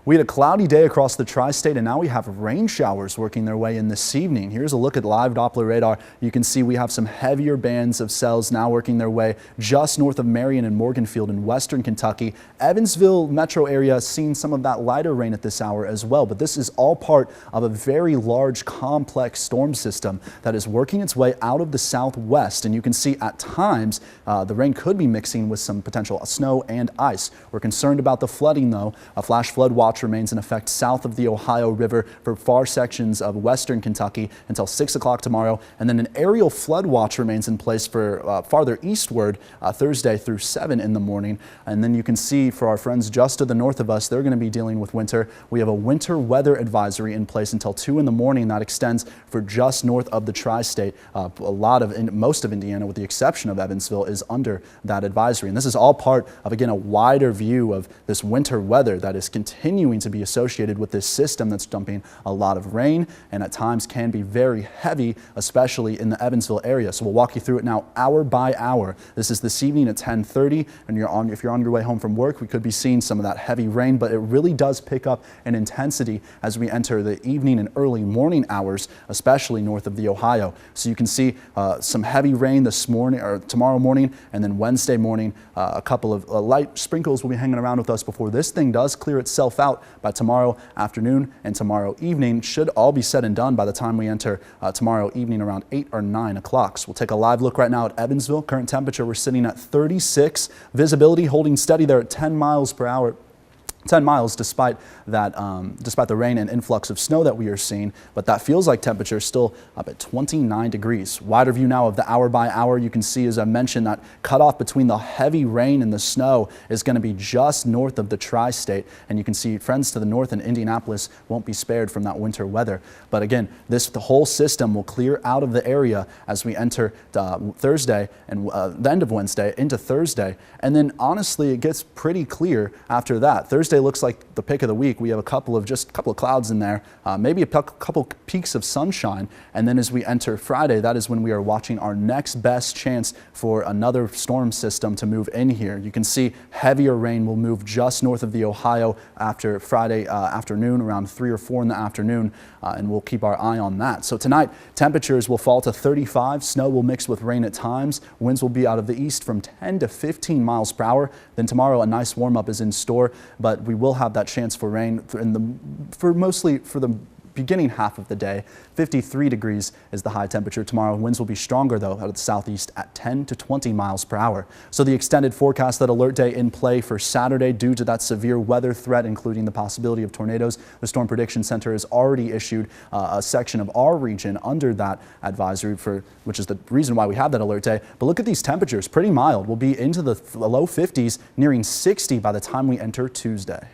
We had a cloudy day across the tri-state, and now we have rain showers working their way in this evening. Here's a look at live Doppler radar. You can see we have some heavier bands of cells now working their way just north of Marion and Morganfield in western Kentucky. Evansville metro area seeing some of that lighter rain at this hour as well, but this is all part of a very large complex storm system that is working its way out of the southwest, and you can see at times the rain could be mixing with some potential snow and ice. We're concerned about the flooding though. A flash flood watch remains in effect south of the Ohio River for far sections of western Kentucky until 6 o'clock tomorrow, and then an aerial flood watch remains in place for farther eastward Thursday through 7 in the morning. And then you can see for our friends just to the north of us, they're going to be dealing with winter. We have a winter weather advisory in place until 2 in the morning that extends for just north of the tri-state. Most of Indiana, with the exception of Evansville, is under that advisory. And this is all part of, again, a wider view of this winter weather that is continuing to be associated with this system that's dumping a lot of rain and at times can be very heavy, especially in the Evansville area. So we'll walk you through it now hour by hour. This is this evening at 10:30, and if you're on your way home from work, we could be seeing some of that heavy rain, but it really does pick up in intensity as we enter the evening and early morning hours, especially north of the Ohio. So you can see some heavy rain this morning or tomorrow morning, and then Wednesday morning a couple of light sprinkles will be hanging around with us before this thing does clear itself out by tomorrow afternoon and tomorrow evening. Should all be said and done by the time we enter tomorrow evening around 8 or 9 o'clock. So we'll take a live look right now at Evansville. Current temperature, we're sitting at 36. Visibility holding steady there at 10 miles per hour. 10 miles despite that, despite the rain and influx of snow that we are seeing, but that feels like temperature still up at 29 degrees. Wider view now of the hour by hour. You can see, as I mentioned, that cutoff between the heavy rain and the snow is going to be just north of the tri-state, and you can see friends to the north in Indianapolis won't be spared from that winter weather. But again, the whole system will clear out of the area as we enter Thursday and the end of Wednesday into Thursday, and then honestly it gets pretty clear after that. Thursday looks like the pick of the week. We have a couple of clouds in there, maybe a couple peaks of sunshine, and then as we enter Friday, that is when we are watching our next best chance for another storm system to move in here. You can see heavier rain will move just north of the Ohio after Friday afternoon, around 3 or 4 in the afternoon, and we'll keep our eye on that. So tonight, temperatures will fall to 35. Snow will mix with rain at times. Winds will be out of the east from 10 to 15 miles per hour. Then tomorrow, a nice warm up is in store, but we will have that chance for rain mostly for the beginning half of the day. 53 degrees is the high temperature tomorrow. Winds will be stronger though out of the southeast at 10 to 20 miles per hour. So the extended forecast, that alert day in play for Saturday due to that severe weather threat, including the possibility of tornadoes. The Storm Prediction Center has already issued a section of our region under that advisory, which is the reason why we have that alert day. But look at these temperatures, pretty mild. We'll be into the low 50s, nearing 60 by the time we enter Tuesday.